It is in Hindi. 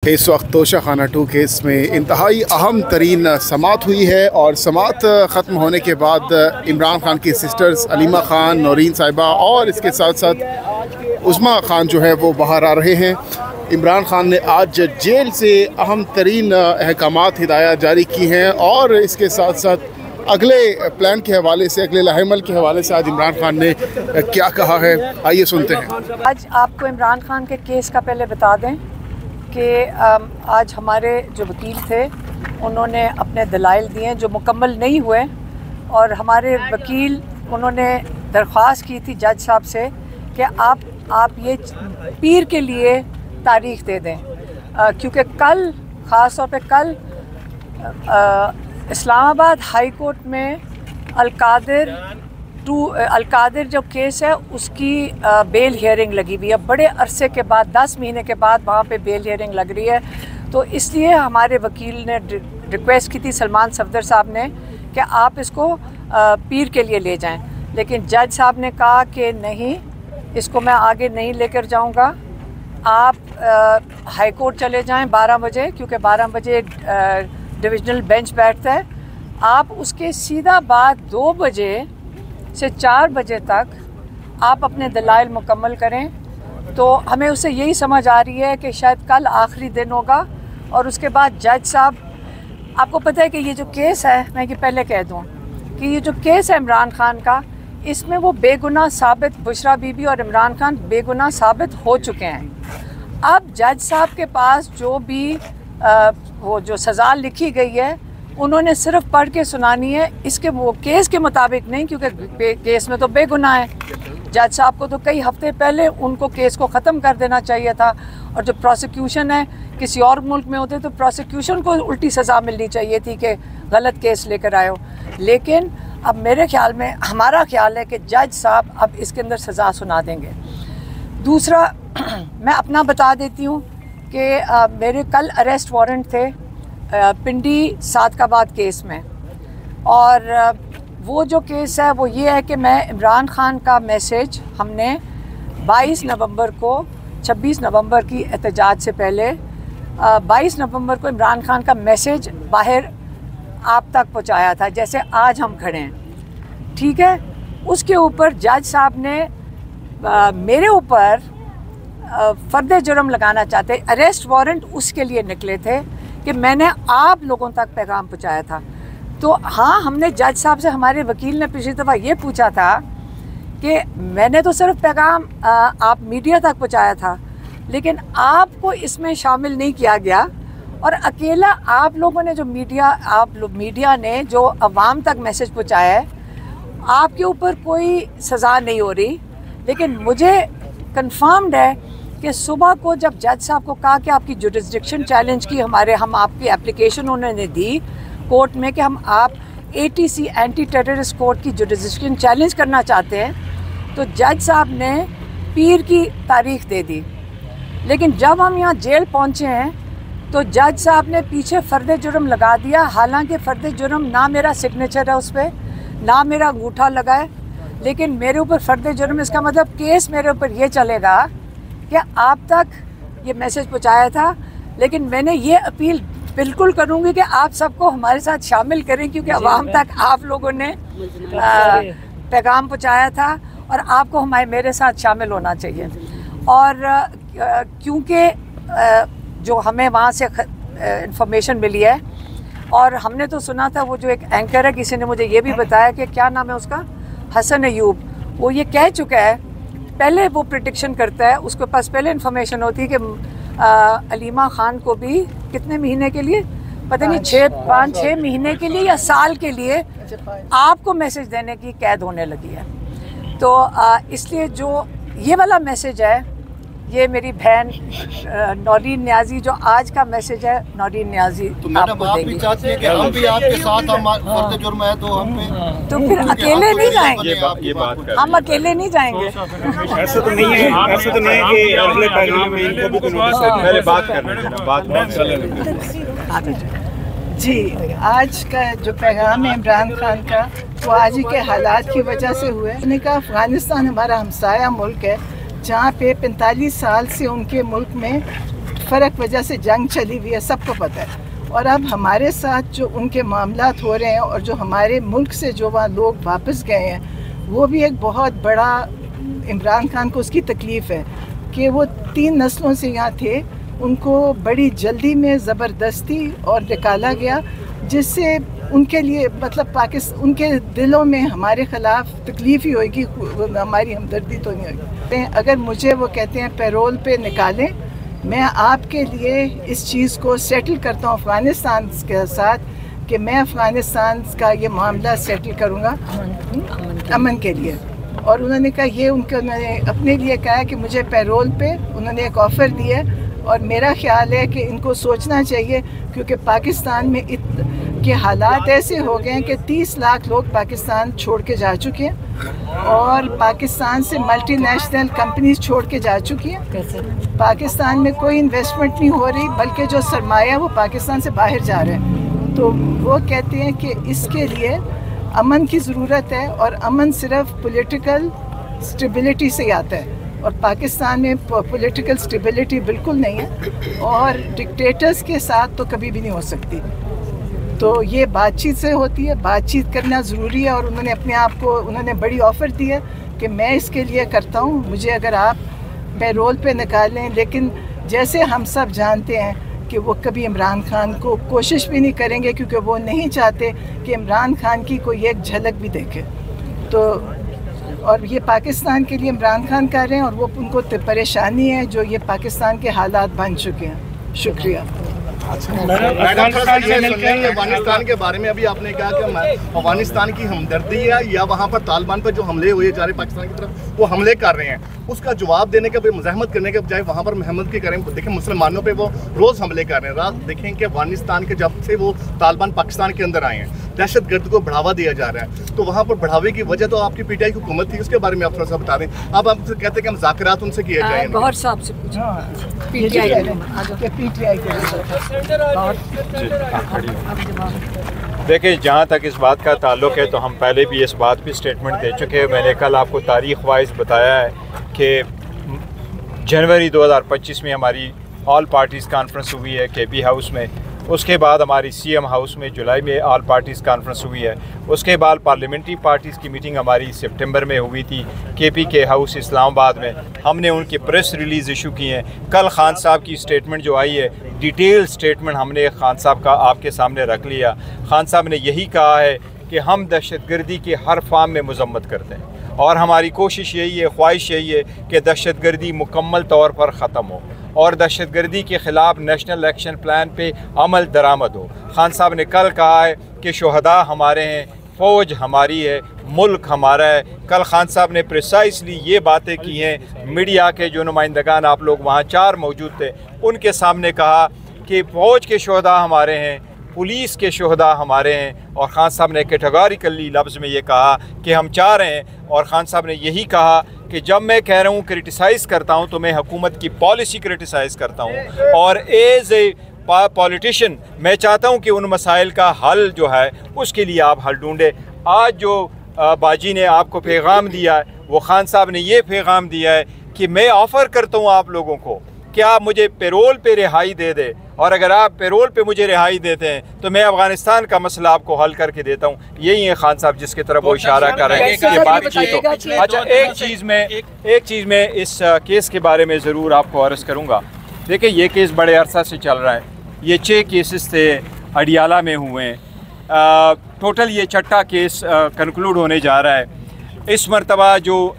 इस वक्त तोशा खाना 2 केस में इंतहाई अहम तरीन समात हुई है और समात ख़त्म होने के बाद इमरान खान की सिस्टर्स अलीमा ख़ान, नौरीन साहिबा और इसके साथ साथ उस्मा ख़ान जो है वो बाहर आ रहे हैं। इमरान खान ने आज जेल से अहम तरीन अहकामात हिदायत जारी की हैं और इसके साथ साथ अगले प्लान के हवाले से, अगले लाहेमल के हवाले से आज इमरान खान ने क्या कहा है, आइए सुनते हैं। आज आपको इमरान खान के केस का पहले बता दें कि आज हमारे जो वकील थे उन्होंने अपने दलाइल दिए जो मुकम्मल नहीं हुए और हमारे वकील उन्होंने दरख्वास्त की थी जज साहब से कि आप ये पीर के लिए तारीख़ दे दें, क्योंकि कल ख़ास तौर पे कल इस्लामाबाद हाई कोर्ट में अलकादिर जो केस है उसकी बेल हियरिंग लगी हुई है। बड़े अरसे के बाद 10 महीने के बाद वहाँ पे बेल हियरिंग लग रही है, तो इसलिए हमारे वकील ने रिक्वेस्ट की थी सलमान सफदर साहब ने कि आप इसको पीर के लिए ले जाएं, लेकिन जज साहब ने कहा कि नहीं, इसको मैं आगे नहीं लेकर जाऊँगा, आप हाई कोर्ट चले जाएँ 12 बजे, क्योंकि 12 बजे डिविजनल बेंच बैठता है। आप उसके सीधा बाद 2 बजे से 4 बजे तक आप अपने दलाइल मुकम्मल करें। तो हमें उससे यही समझ आ रही है कि शायद कल आखिरी दिन होगा और उसके बाद जज साहब, आपको पता है कि ये जो केस है, मैं ये पहले कह दूं कि ये जो केस है इमरान खान का, इसमें वो बेगुनाह साबित, बुशरा बीबी और इमरान खान बेगुनाह साबित हो चुके हैं। अब जज साहब के पास जो भी वो जो सज़ा लिखी गई है उन्होंने सिर्फ पढ़ के सुनानी है, इसके वो केस के मुताबिक नहीं, क्योंकि केस में तो बेगुनाह है। जज साहब को तो कई हफ्ते पहले उनको केस को ख़त्म कर देना चाहिए था, और जो प्रोसिक्यूशन है किसी और मुल्क में होते तो प्रोसिक्यूशन को उल्टी सज़ा मिलनी चाहिए थी कि गलत केस लेकर आए हो। लेकिन अब मेरे ख्याल में, हमारा ख्याल है कि जज साहब अब इसके अंदर सज़ा सुना देंगे। दूसरा मैं अपना बता देती हूँ कि मेरे कल अरेस्ट वारंट थे पिंडी सादकाबाद केस में, और वो जो केस है वो ये है कि मैं इमरान खान का मैसेज हमने 22 नवंबर को, 26 नवंबर की एहतजाज से पहले 22 नवंबर को इमरान खान का मैसेज बाहर आप तक पहुंचाया था, जैसे आज हम खड़े हैं, ठीक है। उसके ऊपर जज साहब ने मेरे ऊपर फर्द जुर्म लगाना चाहते, अरेस्ट वारंट उसके लिए निकले थे कि मैंने आप लोगों तक पैगाम पहुंचाया था। तो हाँ, हमने जज साहब से, हमारे वकील ने पिछली दफ़ा ये पूछा था कि मैंने तो सिर्फ पैगाम आप मीडिया तक पहुंचाया था, लेकिन आपको इसमें शामिल नहीं किया गया, और अकेला आप लोगों ने जो मीडिया ने जो अवाम तक मैसेज पहुंचाया है, आपके ऊपर कोई सज़ा नहीं हो रही। लेकिन मुझे कन्फर्म्ड है कि सुबह को जब जज साहब को कहा कि आपकी जुरिस्डिक्शन चैलेंज की, हम आपकी एप्लीकेशन उन्होंने दी कोर्ट में कि हम आप ATC एंटी टेररिस्ट कोर्ट की जुरिस्डिक्शन चैलेंज करना चाहते हैं, तो जज साहब ने पीर की तारीख दे दी। लेकिन जब हम यहाँ जेल पहुँचे हैं तो जज साहब ने पीछे फर्द जुर्म लगा दिया, हालांकि फर्द जुर्म ना मेरा सिग्नेचर है उस पर, ना मेरा अंगूठा लगा है, लेकिन मेरे ऊपर फर्द जुर्म, इसका मतलब केस मेरे ऊपर ये चलेगा कि आप तक ये मैसेज पहुंचाया था। लेकिन मैंने ये अपील बिल्कुल करूंगी कि आप सबको हमारे साथ शामिल करें, क्योंकि अवाम तक आप लोगों ने पैगाम पहुंचाया था और आपको मेरे साथ शामिल होना चाहिए। और क्योंकि जो हमें वहाँ से इंफॉर्मेशन मिली है, और हमने तो सुना था, वो जो एक एंकर है, किसी ने मुझे ये भी बताया कि क्या नाम है उसका, हसन अयूब, वो ये कह चुका है, पहले वो प्रिडिक्शन करता है, उसके पास पहले इन्फॉर्मेशन होती है कि अलीमा ख़ान को भी कितने महीने के लिए, पता नहीं 5-6 महीने के लिए या साल के लिए आपको मैसेज देने की कैद होने लगी है। तो इसलिए जो ये वाला मैसेज है, ये मेरी बहन नौरीन नियाजी, जो आज का मैसेज है, नौरीन नियाजी तो आपको देंगी। कि हम भी आपके साथ, हम फर्द जुर्म है तो हम तो फिर अकेले नहीं जाएंगे, हम अकेले नहीं जाएंगे। ऐसा तो नहीं है, ऐसा तो नहीं है कि अगले पैगाम में इनको भी पहले बात करना जी। आज का जो पैगाम है इमरान खान का, वो आज ही के हालात की वजह से हुए। उसने कहा अफगानिस्तान हमारा हमसाया मुल्क है, जहाँ पे 45 साल से उनके मुल्क में बेफर्क वजह से जंग चली हुई है, सबको पता है। और अब हमारे साथ जो उनके मामलात हो रहे हैं और जो हमारे मुल्क से जो वहाँ लोग वापस गए हैं, वो भी एक बहुत बड़ा, इमरान खान को उसकी तकलीफ़ है कि वो 3 नस्लों से यहाँ थे, उनको बड़ी जल्दी में ज़बरदस्ती और निकाला गया, जिससे उनके लिए मतलब उनके दिलों में हमारे ख़िलाफ़ तकलीफ़ ही होगी, हमारी हमदर्दी तो नहीं होगी। अगर मुझे वो कहते हैं पैरोल पे निकालें, मैं आपके लिए इस चीज़ को सेटल करता हूँ अफ़गानिस्तान के साथ कि मैं अफ़गानिस्तान का ये मामला सेटल करूँगा अमन के लिए। और उन्होंने कहा ये उन्होंने अपने लिए कहा कि मुझे पैरोल पे उन्होंने एक ऑफ़र दिया है, और मेरा ख़्याल है कि इनको सोचना चाहिए, क्योंकि पाकिस्तान में के हालात ऐसे हो गए हैं कि 30 लाख लोग पाकिस्तान छोड़ के जा चुके हैं, और पाकिस्तान से मल्टीनेशनल कंपनीज छोड़ के जा चुकी हैं। पाकिस्तान में कोई इन्वेस्टमेंट नहीं हो रही, बल्कि जो सरमाया वो पाकिस्तान से बाहर जा रहा है। तो वो कहते हैं कि इसके लिए अमन की ज़रूरत है, और अमन सिर्फ पॉलिटिकल स्टेबिलिटी से आता है, और पाकिस्तान में पॉलिटिकल स्टेबिलिटी बिल्कुल नहीं है, और डिक्टेटर्स के साथ तो कभी भी नहीं हो सकती। तो ये बातचीत से होती है, बातचीत करना ज़रूरी है। और उन्होंने अपने आप को उन्होंने बड़ी ऑफ़र दी है कि मैं इसके लिए करता हूँ, मुझे अगर आप पैरोल पे निकालें। लेकिन जैसे हम सब जानते हैं कि वो कभी इमरान खान को कोशिश भी नहीं करेंगे, क्योंकि वो नहीं चाहते कि इमरान खान की कोई एक झलक भी देखे। तो और ये पाकिस्तान के लिए इमरान खान कर रहे हैं, और वो उनको परेशानी है जो ये पाकिस्तान के हालात बन चुके हैं। शुक्रिया। अफगानिस्तान के बारे में अभी आपने कहा कि अफगानिस्तान की हमदर्दी है या वहाँ पर तालिबान पर जो हमले हुए जा रहे पाकिस्तान की तरफ, वो हमले कर रहे हैं, उसका जवाब देने के मज़ाहमत करने के बजाय वहाँ पर महमद की करें। देखें मुसलमानों पे वो रोज़ हमले कर रहे हैं। रात देखें कि अफगानिस्तान के जब से वो तालिबान पाकिस्तान के अंदर आए हैं, दहशतगर्द को बढ़ावा दिया जा रहा है। तो वहाँ पर बढ़ावे की वजह तो आपकी PTI की हुकूमत थी, उसके बारे में आप थोड़ा सा बता दें। अब आप कहते हैं कि मुज़ाकरात उनसे किए जाए। गौहर साहब से देखिए, जहाँ तक इस बात का ताल्लुक़ है तो हम पहले भी इस बात पे स्टेटमेंट दे चुके हैं। मैंने कल आपको तारीख़ वाइज बताया है कि जनवरी 2025 में हमारी ऑल पार्टीज़ कॉन्फ्रेंस हुई है KP हाउस में। उसके बाद हमारी CM हाउस में जुलाई में ऑल पार्टीज़ कॉन्फ्रेंस हुई है। उसके बाद पार्लियामेंट्री पार्टीज़ की मीटिंग हमारी सितंबर में हुई थी KP के हाउस इस्लामाबाद में। हमने उनकी प्रेस रिलीज़ इशू की हैं। कल खान साहब की स्टेटमेंट जो आई है, डिटेल स्टेटमेंट हमने खान साहब का आपके सामने रख लिया। खान साहब ने यही कहा है कि हम दहशतगर्दी के हर फार्म में मजम्मत करते हैं, और हमारी कोशिश यही है, ख्वाहिश यही है कि दहशतगर्दी मुकम्मल तौर पर ख़त्म हो और दहशतगर्दी के ख़िलाफ़ नेशनल एक्शन प्लान पे अमल दरामद हो। खान साहब ने कल कहा है कि शुहदा हमारे हैं, फ़ौज हमारी है, मुल्क हमारा है। कल खान साहब ने प्रिसाइसली ये बातें की हैं। मीडिया के जो नुमाइंदगान, आप लोग वहाँ 4 मौजूद थे, उनके सामने कहा कि फ़ौज के शुहदा हमारे हैं, पुलिस के शुहदा हमारे हैं। और ख़ान साहब ने कैटेगोरिकली लफ्ज़ में ये कहा कि हम चाह रहे हैं। और ख़ान साहब ने यही कहा कि जब मैं कह रहा हूँ क्रिटिसाइज़ करता हूँ तो मैं हुकूमत की पॉलिसी क्रिटिसाइज़ करता हूँ, और एज़ ए पॉलिटिशियन मैं चाहता हूँ कि उन मसाइल का हल जो है उसके लिए आप हल ढूँढें। आज जो बाजी ने आपको पैगाम दिया है, वो खान साहब ने ये पैगाम दिया है कि मैं ऑफ़र करता हूँ आप लोगों को कि आप मुझे पैरोल पे रिहाई दे दें, और अगर आप पैरोल पे मुझे रिहाई देते हैं तो मैं अफ़गानिस्तान का मसला आपको हल करके देता हूँ। यही है खान साहब जिसकी तरफ वो इशारा कर रहे हैं कि बातचीत हो। अच्छा, एक चीज़ में इस केस के बारे में ज़रूर आपको अर्ज़ करूँगा। देखिए, ये केस बड़े अरसा से चल रहा है। ये 6 केसेस थे, अडियाला में हुए हैं। टोटल ये 6ठा केस कंक्लूड होने जा रहा है। इस मरतबा जो